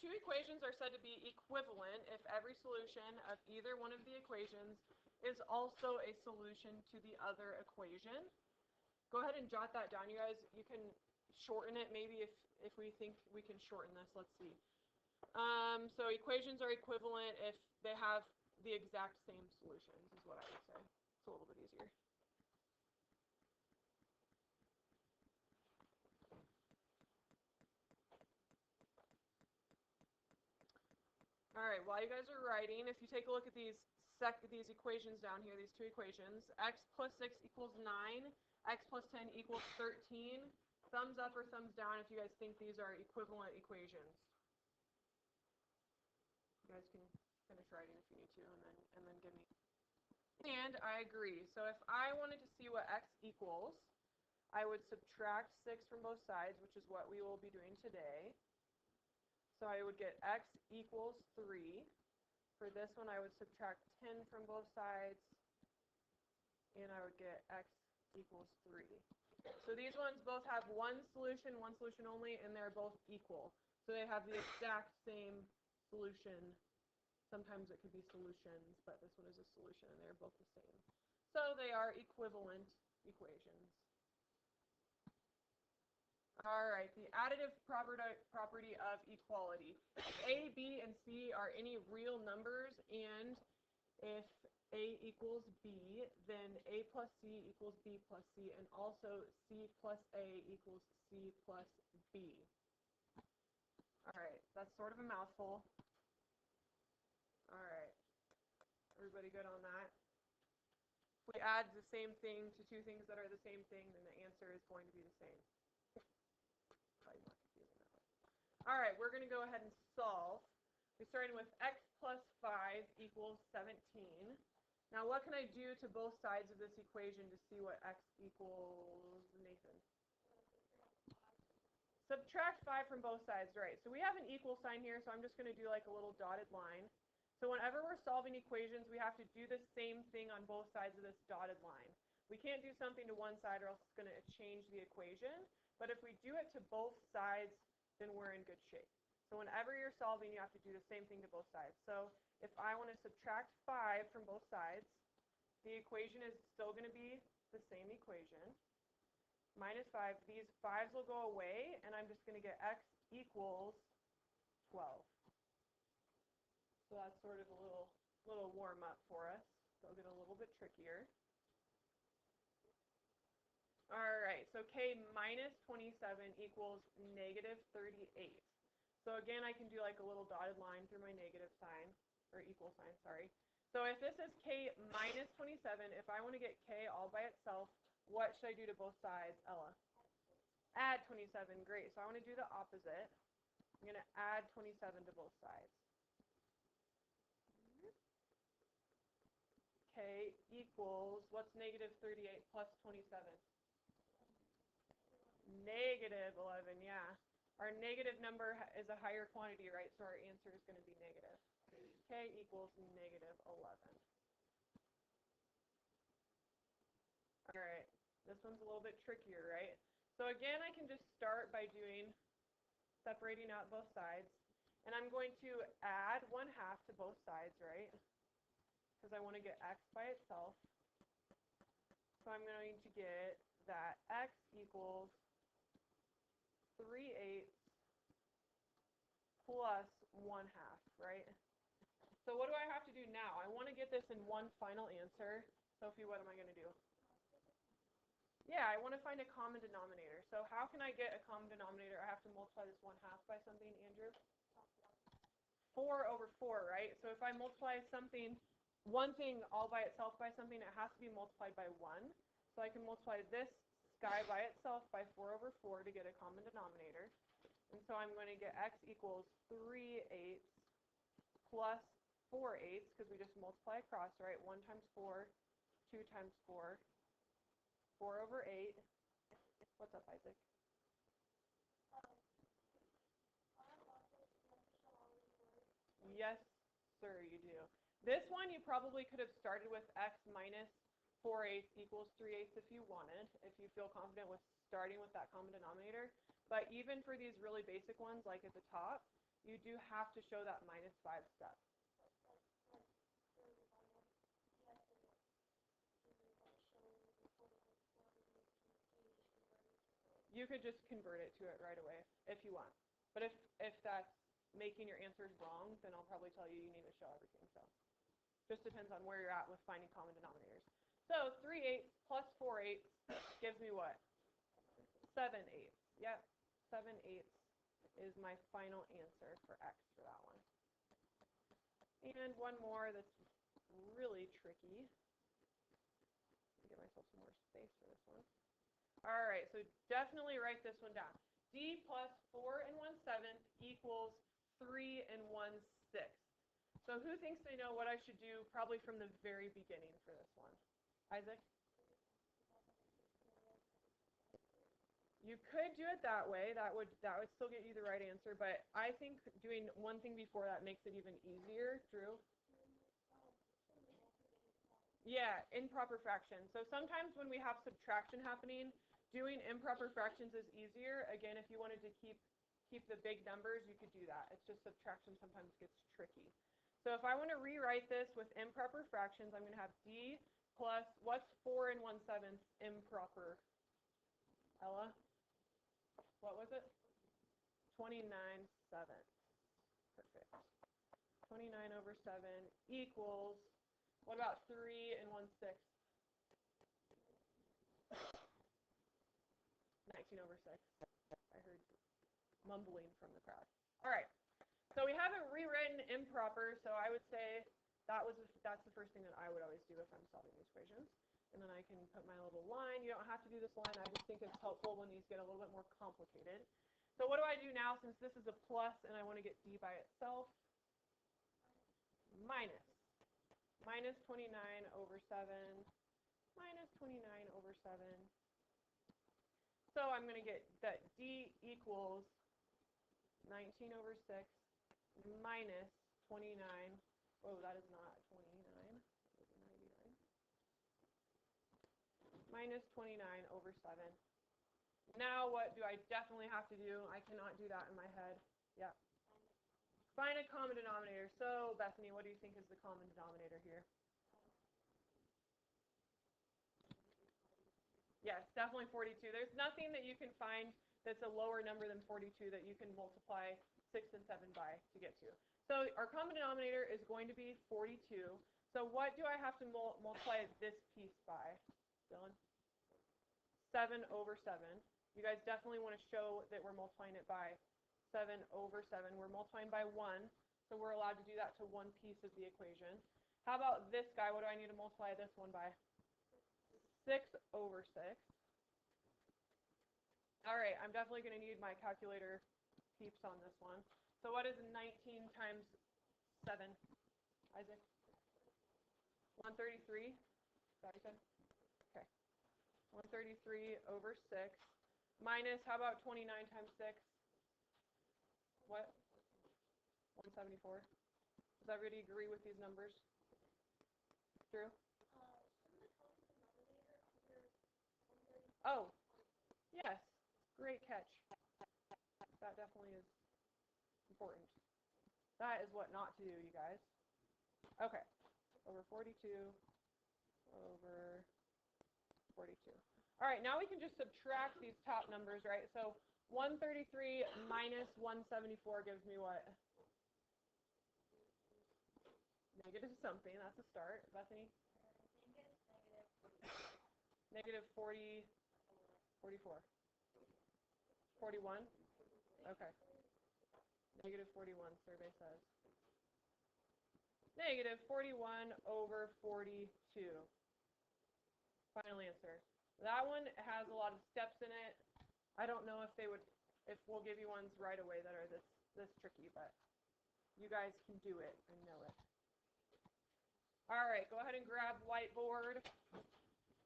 two equations are said to be equivalent if every solution of either one of the equations is also a solution to the other equation. Go ahead and jot that down, you guys. You can shorten it maybe if we think we can shorten this. Let's see. So equations are equivalent if they have the exact same solutions, is what I would say. It's a little bit easier. All right, while you guys are writing, if you take a look at these equations down here, these two equations, x plus 6 equals 9, x plus 10 equals 13. Thumbs up or thumbs down if you guys think these are equivalent equations. You guys can finish writing if you need to, and then give me. And I agree. So if I wanted to see what x equals, I would subtract 6 from both sides, which is what we will be doing today. So I would get x equals 3. For this one, I would subtract 10 from both sides, and I would get x equals 3. So these ones both have one solution only, and they're both equal. So they have the exact same solution. Sometimes it could be solutions, but this one is a solution, and they're both the same. So they are equivalent equations. All right, the additive property of equality. A, B, and C are any real numbers, and if A equals B, then A plus C equals B plus C, and also C plus A equals C plus B. All right, that's sort of a mouthful. All right, everybody good on that? If we add the same thing to two things that are the same thing, then the answer is going to be the same. Probably more confusing that way. All right, we're going to go ahead and solve. We're starting with x plus 5 equals 17. Now, what can I do to both sides of this equation to see what x equals, Nathan? Subtract 5 from both sides, right. So we have an equal sign here, so I'm just going to do like a little dotted line. So whenever we're solving equations, we have to do the same thing on both sides of this dotted line. We can't do something to one side or else it's going to change the equation. But if we do it to both sides, then we're in good shape. So whenever you're solving, you have to do the same thing to both sides. So if I want to subtract 5 from both sides, the equation is still going to be the same equation. Minus 5, these 5's will go away, and I'm just going to get x equals 12. So that's sort of a little warm-up for us. It'll get a little bit trickier. All right, so k minus 27 equals negative 38. So again, I can do like a little dotted line through my negative sign, or equal sign, sorry. So if this is k minus 27, if I want to get k all by itself, what should I do to both sides, Ella? Add 27, great. So I want to do the opposite. I'm going to add 27 to both sides. K equals, what's negative 38 plus 27? Negative 11, yeah. Our negative number is a higher quantity, right? So our answer is going to be negative. K equals negative 11. All right, this one's a little bit trickier, right? So again, I can just start by separating out both sides. And I'm going to add 1/2 to both sides, right? Because I want to get x by itself. So I'm going to get that x equals 3/8 plus 1/2, right? So what do I have to do now? I want to get this in one final answer. Sophie, what am I going to do? Yeah, I want to find a common denominator. So how can I get a common denominator? I have to multiply this 1/2 by something, Andrew? 4 over 4, right? So if I multiply one thing all by itself by something, it has to be multiplied by 1. So I can multiply this guy by itself by 4 over 4 to get a common denominator. And so I'm going to get x equals 3/8 plus 4/8, because we just multiply across, right? 1 times 4, 2 times 4, 4 over 8. What's up, Isaac? Yes, sir, you do. This one you probably could have started with x minus 4/8 equals 3/8 if you wanted, if you feel confident with starting with that common denominator. But even for these really basic ones, like at the top, you do have to show that -5 step. You could just convert it to it right away if you want. But if that's making your answers wrong, then I'll probably tell you you need to show everything. So just depends on where you're at with finding common denominators. So 3/8 plus 4/8 gives me what? 7/8. Yep, 7/8 is my final answer for X for that one. And one more that's really tricky. Give myself some more space for this one. All right, so definitely write this one down. D plus 4 1/7 equals 3 1/6. So who thinks they know what I should do probably from the very beginning for this one? Isaac? You could do it that way. That would still get you the right answer, but I think doing one thing before that makes it even easier. Drew? Yeah, improper fraction. So sometimes when we have subtraction happening, doing improper fractions is easier. Again, if you wanted to keep the big numbers, you could do that. It's just subtraction sometimes gets tricky. So if I want to rewrite this with improper fractions, I'm going to have D plus, what's 4 1/7 improper? Ella? What was it? 29/7. Perfect. 29/7 equals, what about 3 1/6? 19/6. I heard mumbling from the crowd. All right. So we haven't rewritten improper, so I would say that's the first thing that I would always do if I'm solving these equations. And then I can put my little line. You don't have to do this line. I just think it's helpful when these get a little bit more complicated. So what do I do now since this is a plus and I want to get D by itself? Minus 29/7 minus 29/7. So I'm going to get that D equals 19/6 minus 29. Oh, that is not 29. That is 99. Minus 29/7. Now what do I definitely have to do? I cannot do that in my head. Yeah. Find a common denominator. So, Bethany, what do you think is the common denominator here? Yes, definitely 42. There's nothing that you can find that's a lower number than 42 that you can multiply 6 and 7 by to get to. So our common denominator is going to be 42. So what do I have to multiply this piece by, Dylan? 7/7. You guys definitely want to show that we're multiplying it by 7/7. We're multiplying by 1, so we're allowed to do that to one piece of the equation. How about this guy? What do I need to multiply this one by? 6/6. All right, I'm definitely going to need my calculator peeps on this one. So what is 19 times 7, Isaac? 133? Is that what you said? Okay. 133/6 minus, how about 29 times 6? What? 174. Does everybody agree with these numbers? Drew? Oh, yes. Great catch. That definitely is important. That is what not to do, you guys. Okay. Over 42 over 42. All right, now we can just subtract these top numbers, right? So 133 minus 174 gives me what? Negative something. That's a start. Bethany? Negative 40, 44. 41? Okay. Negative 41, survey says. Negative 41/42. Final answer. That one has a lot of steps in it. I don't know if we'll give you ones right away that are this tricky, but you guys can do it. I know it. All right, go ahead and grab whiteboard.